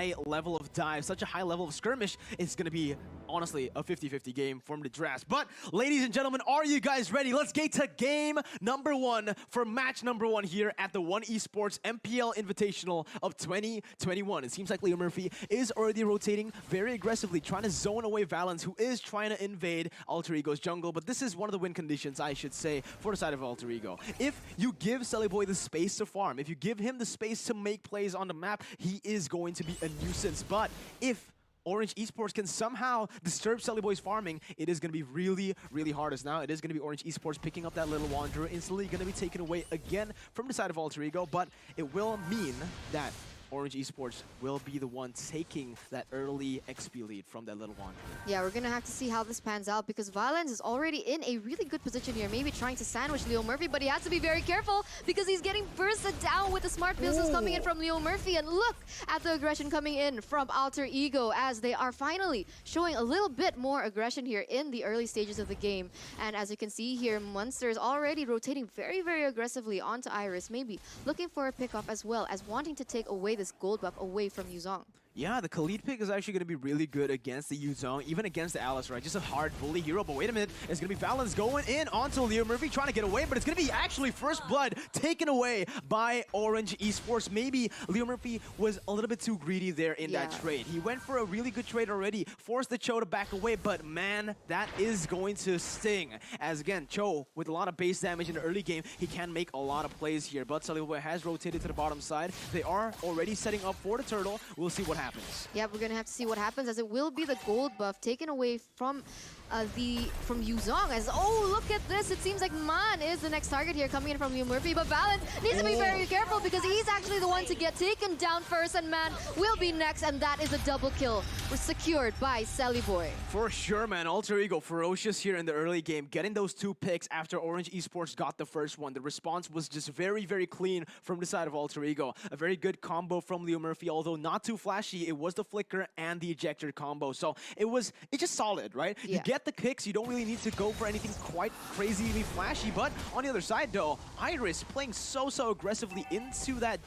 high level of dive, such a high level of skirmish, it's going to be, honestly, a 50-50 game from the draft. But, ladies and gentlemen, are you guys ready? Let's get to game number 1 for match number 1 here at the One Esports MPL Invitational of 2021. It seems like Leo Murphy is already rotating very aggressively, trying to zone away Valens, who is trying to invade Alter Ego's jungle. But this is one of the win conditions, I should say, for the side of Alter Ego. If you give Sellyboy the space to farm, if you give him the space to make plays on the map, he is going to be a nuisance. But if Orange Esports can somehow disturb Sellyboy's farming, it is going to be really, really hard. As now, it is going to be Orange Esports picking up that little Wanderer, instantly going to be taken away again from the side of Alter Ego, but it will mean that Orange Esports will be the one taking that early XP lead from that little Wanderer. Yeah, we're going to have to see how this pans out because Valens is already in a really good position here, maybe trying to sandwich Leo Murphy, but he has to be very careful because he's getting bursted down with the smart business coming in from Leo Murphy. And look at the aggression coming in from Alter Ego as they are finally showing a little bit more aggression here in the early stages of the game. And as you can see here, Monster is already rotating very, very aggressively onto Iris, maybe looking for a pickoff as well as wanting to take away this gold buff away from Yuzong. Yeah, the Khalid pick is actually going to be really good against the Yuzong, even against the Alice, right? Just a hard bully hero. But wait a minute, it's going to be Valens going in onto Leo Murphy, trying to get away, but it's going to be actually first blood taken away by Orange Esports. Maybe Leo Murphy was a little bit too greedy there in that trade. He went for a really good trade already, forced the Cho to back away, but man, that is going to sting. As again, Cho, with a lot of base damage in the early game, he can make a lot of plays here, but Sellyboy has rotated to the bottom side. They are already setting up for the turtle. We'll see what happens. Yeah, we're gonna have to see what happens as it will be the gold buff taken away from Yuzong. As look at this! It seems like Man is the next target here coming in from Leo Murphy, but Valens needs to be very careful because he's actually the one to get taken down first, and Man will be next, and that is a double kill secured by Sellyboy. For sure, man. Alter Ego ferocious here in the early game, getting those 2 picks after Orange Esports got the first one. The response was just very, very clean from the side of Alter Ego. A very good combo from Leo Murphy, although not too flashy. It was the flicker and the ejector combo, so it's just solid, right? Yeah. You get the kicks, you don't really need to go for anything quite crazily flashy, but on the other side though, Iris playing so aggressively into that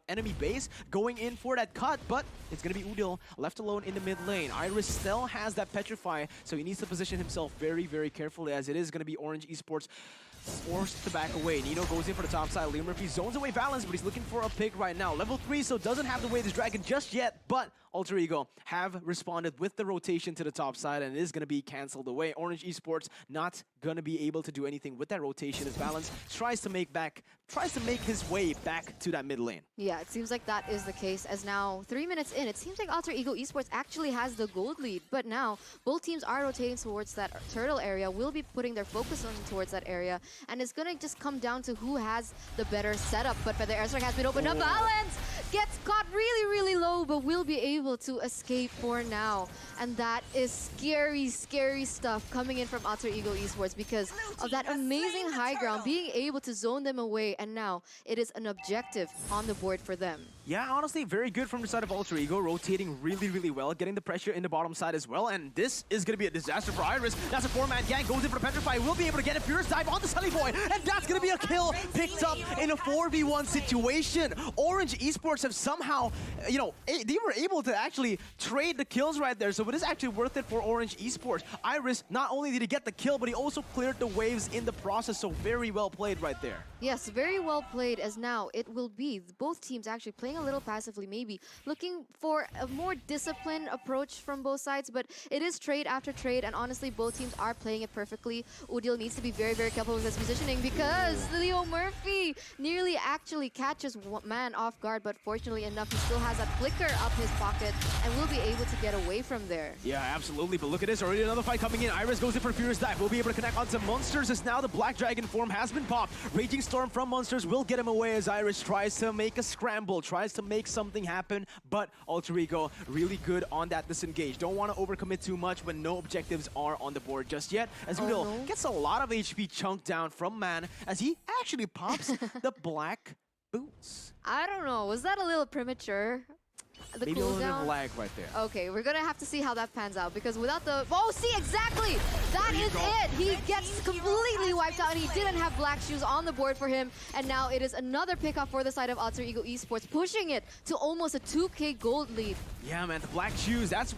enemy base, going in for that cut, but it's going to be Udil left alone in the mid lane. Iris still has that petrify, so he needs to position himself very, very carefully, as it is going to be Orange Esports forced to back away. Nino goes in for the top side. Leo Murphy zones away Valens, but he's looking for a pick right now. Level 3, so doesn't have to wait this dragon just yet, but Alter Ego have responded with the rotation to the top side, and it is going to be cancelled away. Orange Esports not going to be able to do anything with that rotation as Valens tries to make his way back to that mid lane. Yeah, it seems like that is the case, as now 3 minutes in, it seems like Alter Ego Esports actually has the gold lead, but now both teams are rotating towards that turtle area, will be putting their focus on towards that area, and it's gonna just come down to who has the better setup. But Feather Airstrike has been opened up. Valens gets caught really, really low, but will be able to escape for now. And that is scary, scary stuff coming in from Alter Ego Esports because of that amazing high ground, being able to zone them away, and now it is an objective on the board for them. Yeah, honestly, very good from the side of Alter Ego, rotating really, really well, getting the pressure in the bottom side as well, and this is going to be a disaster for Iris. That's a 4-man gang, goes in for the Petrify, will be able to get a Furious Dive on the Sellyboy, and that's going to be a kill picked up in a 4v1 situation. Orange Esports have somehow, they were able to actually trade the kills right there, so it is actually worth it for Orange Esports. Iris, not only did he get the kill, but he also cleared the waves in the process, so very well played right there. Yes, very well played, as now it will be both teams actually playing a little passively, maybe looking for a more disciplined approach from both sides, but it is trade after trade, and honestly both teams are playing it perfectly. Udil needs to be very, very careful with his positioning because Leo Murphy nearly actually catches Man off guard, but fortunately enough he still has that flicker up his pocket and will be able to get away from there. Yeah, absolutely, but look at this, already another fight coming in. Iris goes in for Furious Dive, will be able to connect onto Monsters as now the Black Dragon form has been popped. Raging Storm from Monsters will get him away as Iris tries to make a scramble, tries to make something happen, but Alter Ego really good on that disengage. Don't want to overcommit too much when no objectives are on the board just yet, as Udil gets a lot of HP chunked down from Man as he actually pops the black boots. I don't know, was that a little premature? the maybe a little bit cooldown. of lag right there. Okay, we're gonna have to see how that pans out because without the... Oh, see, exactly! That is it! He gets completely wiped out and he didn't have black shoes on the board for him. And now it is another pickoff for the side of Alter Ego Esports, pushing it to almost a 2K gold lead. Yeah, man, the black shoes, that's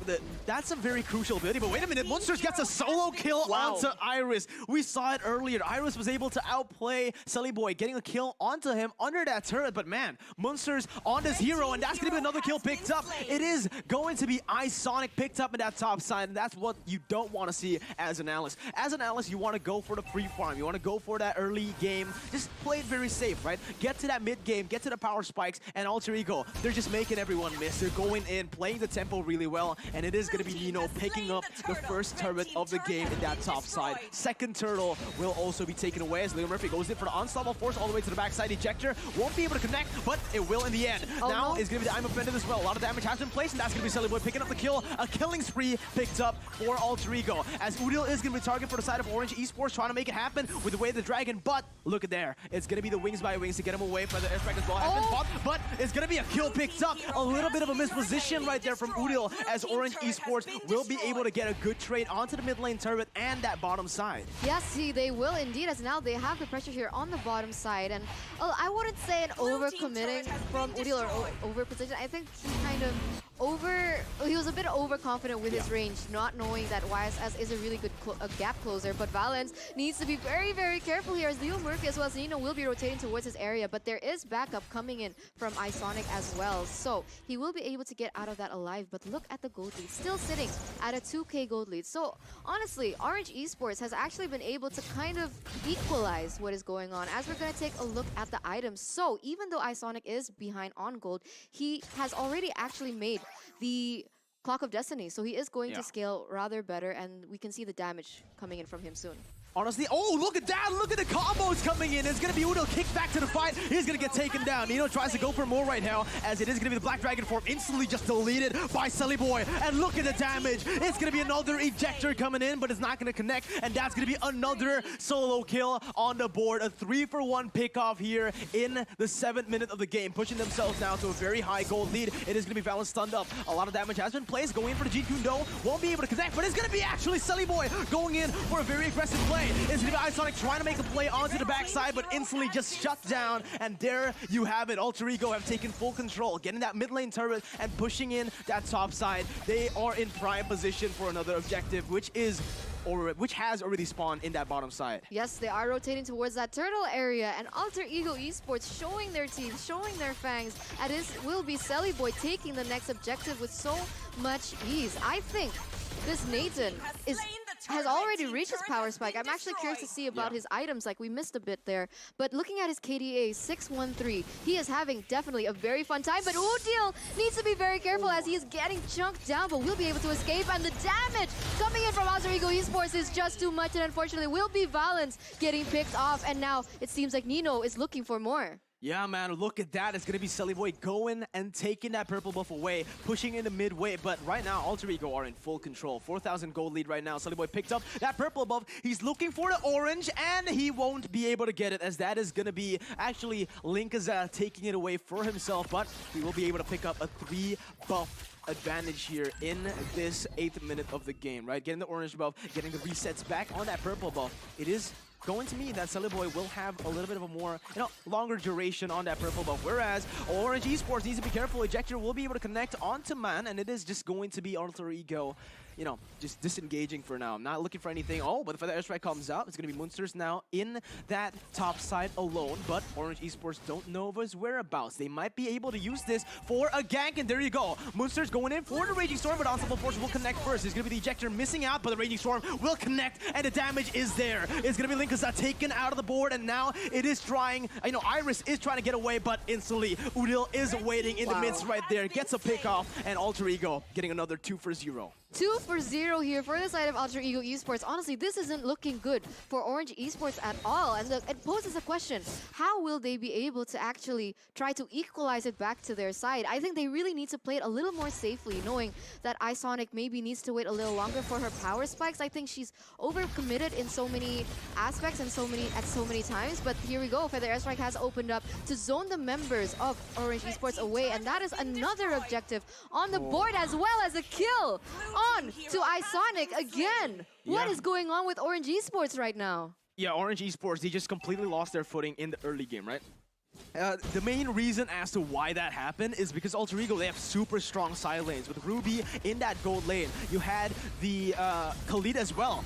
a very crucial ability. But wait a minute, Munsters gets a solo kill onto Iris. We saw it earlier. Iris was able to outplay Sully Boy, getting a kill onto him under that turret. But man, Munsters on this hero, and that's going to be another kill picked up. It is going to be iSonic picked up in that top side, and that's what you don't want to see as an analyst. As an analyst, you want to go for the free farm. You want to go for that early game. Just play it very safe, right? Get to that mid game, get to the power spikes, and Alter Ego, they're just making everyone miss. They're going in, playing the tempo really well, and it is going to be Nino picking up the first turret of the game in that top side. Second turtle will also be taken away as Leo Murphy goes in for the unstoppable force all the way to the backside. Ejector won't be able to connect, but it will in the end. Now is going to be the I'm offended as well. A lot of damage has been placed, and that's going to be Sully Boy picking up the kill. A killing spree picked up for Alter Ego, as Udil is going to be target for the side of Orange Esports, trying to make it happen with the way of the dragon, but look at there. It's going to be the wings by wings to get him away from the airstrike as well. Has been popped, but it's going to be a kill picked up. A little bit of a misposition right there from Udil, as Orange Esports will be able to get a good trade onto the mid lane turret and that bottom side. Yes, see, they will indeed, as now they have the pressure here on the bottom side. And I wouldn't say an over-committing from Udil or over-position. I think he kind of he was a bit overconfident with his range, not knowing that YSS is a really good gap closer. But Valens needs to be very, very careful here, as Leo Murphy as well as Nino will be rotating towards his area. But there is backup coming in from iSonic as well. So he will be able to get out of that alive. But look at the gold lead, still sitting at a 2K gold lead. So honestly, Orange Esports has actually been able to kind of equalize what is going on, as we're going to take a look at the items. So even though iSonic is behind on gold, he has already actually made the Clock of Destiny, so he is going to scale rather better, and we can see the damage coming in from him soon. Honestly, oh, look at that! Look at the combos coming in! It's gonna be Udil kicked back to the fight. He's gonna get taken down. Nino tries to go for more right now, as it is gonna be the Black Dragon form instantly just deleted by Sully Boy. And look at the damage! It's gonna be another ejector coming in, but it's not gonna connect, and that's gonna be another solo kill on the board. A 3-for-1 pickoff here in the 7th minute of the game, pushing themselves now to a very high gold lead. It is gonna be Valens stunned up. A lot of damage has been placed, going in for the G-Kundo. Won't be able to connect, but it's gonna be actually Sully Boy going in for a very aggressive play. It's gonna be iSonic trying to make a play onto the backside, but instantly just shut down. And there you have it. Alter Ego have taken full control, getting that mid lane turret and pushing in that top side. They are in prime position for another objective, which has already spawned in that bottom side. Yes, they are rotating towards that turtle area, and Alter Ego Esports showing their teeth, showing their fangs, and this will be Sully Boy taking the next objective with so much ease. I think this Nathan has already reached his power spike. I'm actually curious to see about his items, like we missed a bit there. But looking at his KDA, 613, he is having definitely a very fun time. But Udil needs to be very careful as he is getting chunked down, but will be able to escape. And the damage coming in from Alter Ego Esports is just too much, and unfortunately will be Valens getting picked off. And now it seems like Nino is looking for more. Yeah, man, look at that. It's going to be Sully Boy going and taking that purple buff away, pushing into midway. But right now, Alter Ego are in full control. 4,000 gold lead right now. Sully Boy picked up that purple buff. He's looking for the orange, and he won't be able to get it, as that is going to be actually Linkaza taking it away for himself. But he will be able to pick up a 3-buff advantage here in this 8th minute of the game, right? Getting the orange buff, getting the resets back on that purple buff. It is going to mean that Sully Boy will have a little bit of a more, longer duration on that purple buff. Whereas Orange Esports needs to be careful. Ejector will be able to connect onto man, and it is just going to be Alter Ego, just disengaging for now. I'm not looking for anything. Oh, but if the airstrike comes out, it's going to be Munsters now in that top side alone. But Orange Esports don't know of his whereabouts. They might be able to use this for a gank, and there you go. Munsters going in for the Raging Storm, but Unstoppable Force will connect first. It's going to be the Ejector missing out, but the Raging Storm will connect, and the damage is there. It's going to be Linkaza taken out of the board, and now it is trying, Iris is trying to get away, but instantly Udil is waiting in the midst right there, gets a pick off, and Alter Ego getting another 2-for-0. 2 for 0 here for the side of Alter Ego Esports. Honestly, this isn't looking good for Orange Esports at all. And look, it poses a question. How will they be able to actually try to equalize it back to their side? I think they really need to play it a little more safely, knowing that iSonic maybe needs to wait a little longer for her power spikes. I think she's overcommitted in so many aspects and so many times. But here we go. Feather Airstrike has opened up to zone the members of Orange Esports away. And that is another objective on the board, as well as a kill on to iSonic again. What is going on with Orange Esports right now? Yeah, Orange Esports, they just completely lost their footing in the early game, right? The main reason as to why that happened is because Alter Ego, they have super strong side lanes. With Ruby in that gold lane, you had the Khalid as well.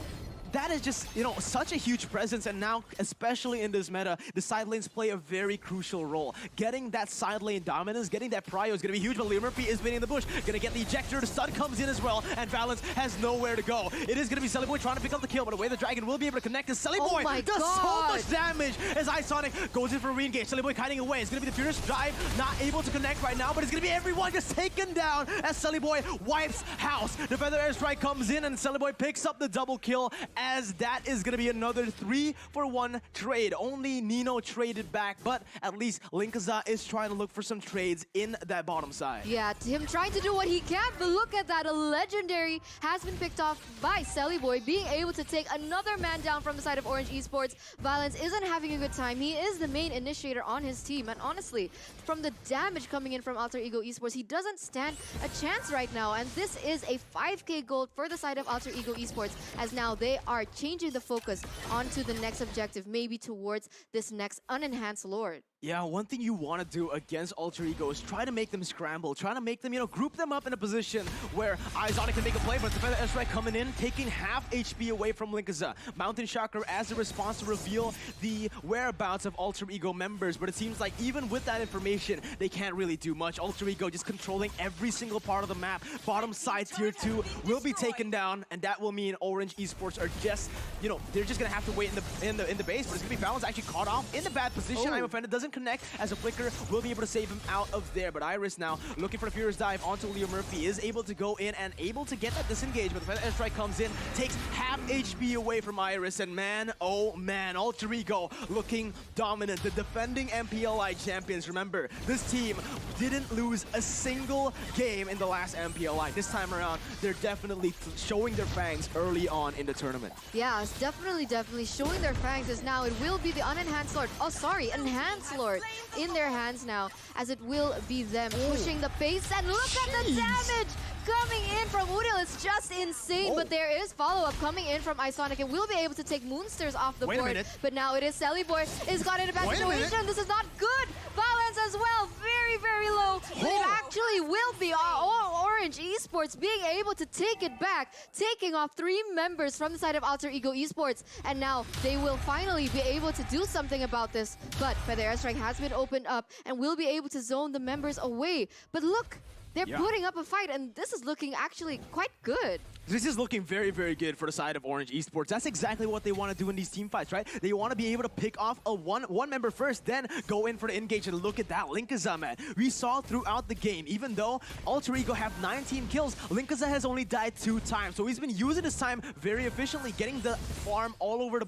That is just, you know, such a huge presence, and now, especially in this meta, the side lanes play a very crucial role. Getting that side lane dominance, getting that prio is going to be huge, but Leo Murphy is been in the bush. Going to get the ejector, the stun comes in as well, and Valence has nowhere to go. It is going to be Sellyboy trying to pick up the kill, but away the dragon will be able to connect, as Sellyboy does so much damage as iSonic goes in for a re-engage. Sellyboy kiting away. It's going to be the Furious Drive, not able to connect right now, but it's going to be everyone just taken down as Sellyboy wipes house. The Feather Airstrike comes in, and Sellyboy picks up the double kill, as that is going to be another 3-for-1 trade. Only Nino traded back, but at least Linkaza is trying to look for some trades in that bottom side. Yeah, him trying to do what he can, but look at that. A legendary has been picked off by Sellyboy, being able to take another man down from the side of Orange Esports. Valence isn't having a good time. He is the main initiator on his team, and honestly, from the damage coming in from Alter Ego Esports, he doesn't stand a chance right now, and this is a 5k gold for the side of Alter Ego Esports, as now they are changing the focus onto the next objective, maybe towards this next unenhanced Lord. Yeah, one thing you want to do against Alter Ego is try to make them scramble, try to make them, you know, group them up in a position where iSonic can make a play, but the Feather Airstrike coming in, taking half HP away from Linkaza. Mountain Chakra as a response to reveal the whereabouts of Alter Ego members, but it seems like even with that information, they can't really do much. Alter Ego just controlling every single part of the map. Bottom side tier 2 will be taken down, and that will mean Orange Esports are just, you know, they're just gonna have to wait in the base, but it's gonna be Valence actually caught off in the bad position. I'm offended, doesn't connect, as a flicker will be able to save him out of there, but Iris now looking for the Furious Dive onto Leo Murphy, is able to go in and able to get that disengage, but the Feather Airstrike comes in, takes half HP away from Iris, and man, oh man, Alter Ego looking dominant. The defending MPLI champions, remember, this team didn't lose a single game in the last MPLI. This time around, they're definitely showing their fangs early on in the tournament. Yeah, it's definitely showing their fangs, as now it will be the unenhanced Lord. Oh, sorry, enhanced Lord in their hands now, as it will be them pushing the pace. And look at the damage coming in from Udil. It's just insane, but there is follow-up coming in from iSonic, and we'll be able to take Moonsters off the board. But now it is Sellyboy is got in a bad situation. This is not good. Valence as well, very low. But it actually will be Orange Esports being able to take it back, taking off 3 members from the side of Alter Ego Esports, and now they will finally be able to do something about this. But Feather Airstrike has been opened up and will be able to zone the members away. But look, they're putting up a fight, and this is looking actually quite good. This is looking very good for the side of Orange Esports. That's exactly what they want to do in these team fights, right? They want to be able to pick off a one member first, then go in for the engage. And look at that, Linkaza, man. We saw throughout the game, even though Alter Ego have 19 kills, Linkaza has only died 2 times. So he's been using his time very efficiently, getting the farm all over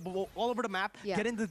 the map, getting the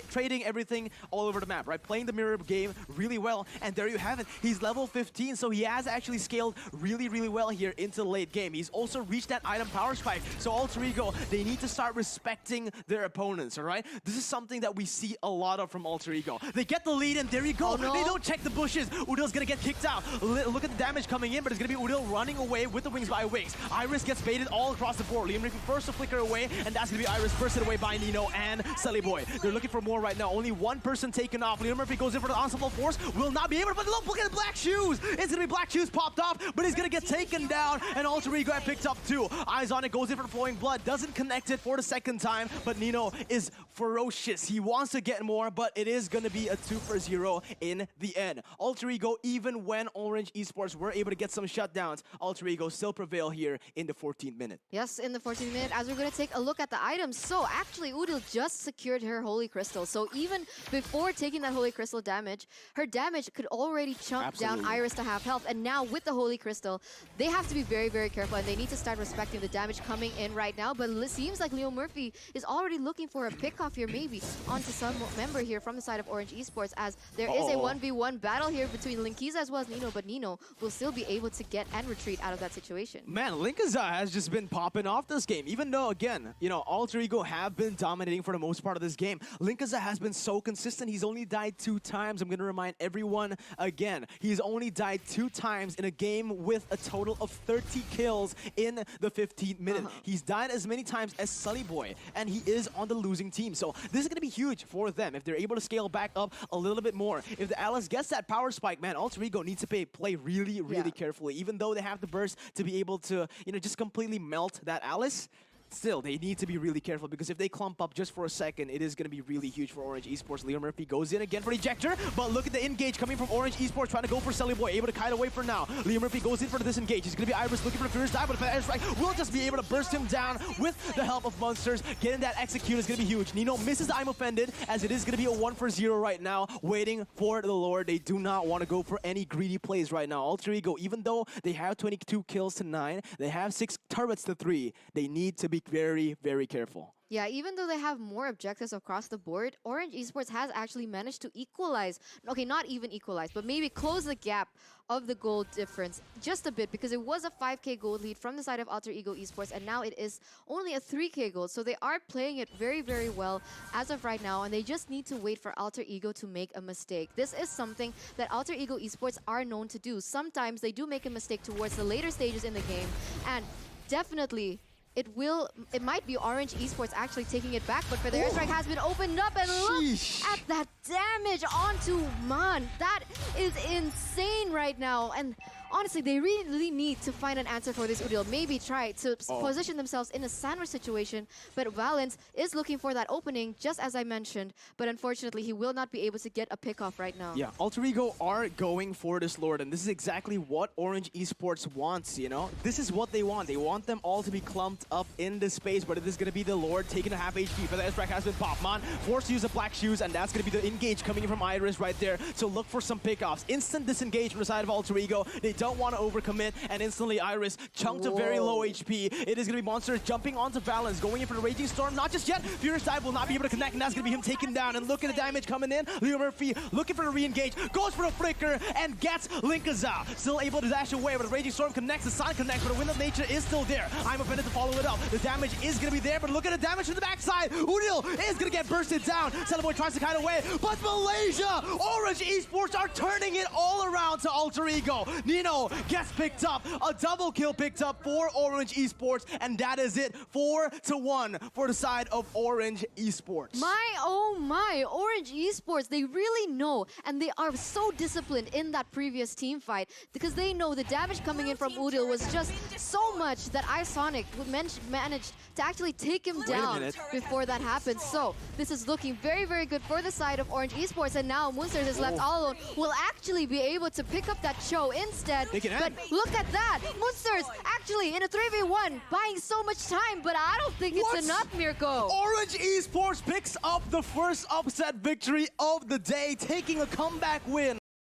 trading everything all over the map, right? Playing the mirror game really well. And there you have it. He's level 15, so he has actually scaled really well here into the late game. He's also reached that item power spike. So Alter Ego, they need to start respecting their opponents, all right? This is something that we see a lot of from Alter Ego. They get the lead, and there you go. They don't check the bushes. Udil's gonna get kicked out. Look at the damage coming in, but it's gonna be Udil running away with the wings by Wings. Iris gets baited all across the board. Liam Ricky first to flicker away, and that's gonna be Iris bursted away by Nino and Sellyboy. They're looking for more right now. Only 1 person taken off. Liam Murphy goes in for the ensemble force. Will not be able to, but look at the Black Shoes. It's gonna be Black Shoes popped off, but he's gonna get taken down, and Alter Ego picked up 2. iSonic goes in for the Flowing Blood, doesn't connect it for the second time, but Nino is ferocious. He wants to get more, but it is going to be a 2-0 in the end. Alter Ego, even when Orange Esports were able to get some shutdowns, Alter Ego still prevail here in the 14th minute. Yes, in the 14th minute, as we're going to take a look at the items. So actually, Udil just secured her Holy Crystal. So even before taking that Holy Crystal damage, her damage could already chunk down Iris to half health. And now with the Holy Crystal, they have to be very, very careful. And they need to start respecting the damage coming in right now. But it seems like Leo Murphy is already looking for a pick-off here, maybe, onto some member here from the side of Orange Esports, as there is a 1v1 battle here between Linkiza as well as Nino, but Nino will still be able to get and retreat out of that situation. Man, Linkiza has just been popping off this game, even though, again, you know, Alter Ego have been dominating for the most part of this game. Linkiza has been so consistent. He's only died 2 times. I'm going to remind everyone again, he's only died 2 times in a game with a total of 30 kills in the 15th minute. He's died as many times as Sully Boy, and he is on the losing team. So this is going to be huge for them if they're able to scale back up a little bit more. If the Alice gets that power spike, man, Alter Ego needs to play really, really carefully. Even though they have the burst to be able to, you know, just completely melt that Alice, still, they need to be really careful, because if they clump up just for a second, it is going to be really huge for Orange Esports. Leo Murphy goes in again for ejector, but look at the engage coming from Orange Esports, trying to go for Sully Boy, able to kite away for now. Leo Murphy goes in for the disengage. He's going to be Iris looking for the fierce dive, but the airstrike will just be able to burst him down with the help of Monsters. Getting that execute is going to be huge. Nino misses the I'm offended, as it is going to be a 1-0 right now, waiting for the Lord. They do not want to go for any greedy plays right now. Alter Ego, even though they have 22 kills to 9, they have 6 turrets to 3, they need to be very, very careful. Yeah, even though they have more objectives across the board, Orange Esports has actually managed to equalize. Okay, not even equalize, but maybe close the gap of the gold difference just a bit, because it was a 5k gold lead from the side of Alter Ego Esports, and now it is only a 3k gold. So they are playing it very, very well as of right now, and they just need to wait for Alter Ego to make a mistake. This is something that Alter Ego Esports are known to do. Sometimes they do make a mistake towards the later stages in the game, and definitely it might be Orange Esports actually taking it back, but for the airstrike has been opened up, and look at that damage onto Man. That is insane right now, and honestly, they really need to find an answer for this Udil. Maybe try to position themselves in a sandwich situation, but Valens is looking for that opening, just as I mentioned, but unfortunately, he will not be able to get a pick-off right now. Yeah, Alter Ego are going for this Lord, and this is exactly what Orange Esports wants, you know? This is what they want. They want them all to be clumped up in this space, but it is going to be the Lord taking a half HP, for the S-Rack has been popped. Man forced to use the black shoes, and that's going to be the engage coming in from Iris right there. So look for some pickoffs. Instant disengage from the side of Alter Ego. They don't want to overcommit, and instantly Iris chunked to very low HP. It is going to be Monsters jumping onto Valens, going in for the Raging Storm. Not just yet. Furious Dive will not be able to connect, and that's going to be him taken down. And look at the damage coming in. Leo Murphy looking for the re-engage, goes for the flicker, and gets Linkiza. Still able to dash away, but the Raging Storm connects, the Sun connects, but the Wind of Nature is still there. I'm offended to follow it up. The damage is going to be there, but look at the damage from the backside. Udil is going to get bursted down. Celeboy tries to kite away, but Malaysia, Orange Esports are turning it all around to Alter Ego. Nino gets picked up, a double kill picked up for Orange Esports, and that is it. 4-1 for the side of Orange Esports. My, oh my, Orange Esports, they really know, and they are so disciplined in that previous team fight, because they know the damage coming in from Udil was just so much that iSonic managed to actually take him down before that happened. So this is looking very, very good for the side of Orange Esports, and now Munsters is left all alone. Will actually be able to pick up that show instead. But look at that, Munsters actually in a 3v1 buying so much time, but I don't think it's enough, Mirko. Orange Esports picks up the first upset victory of the day, taking a comeback win.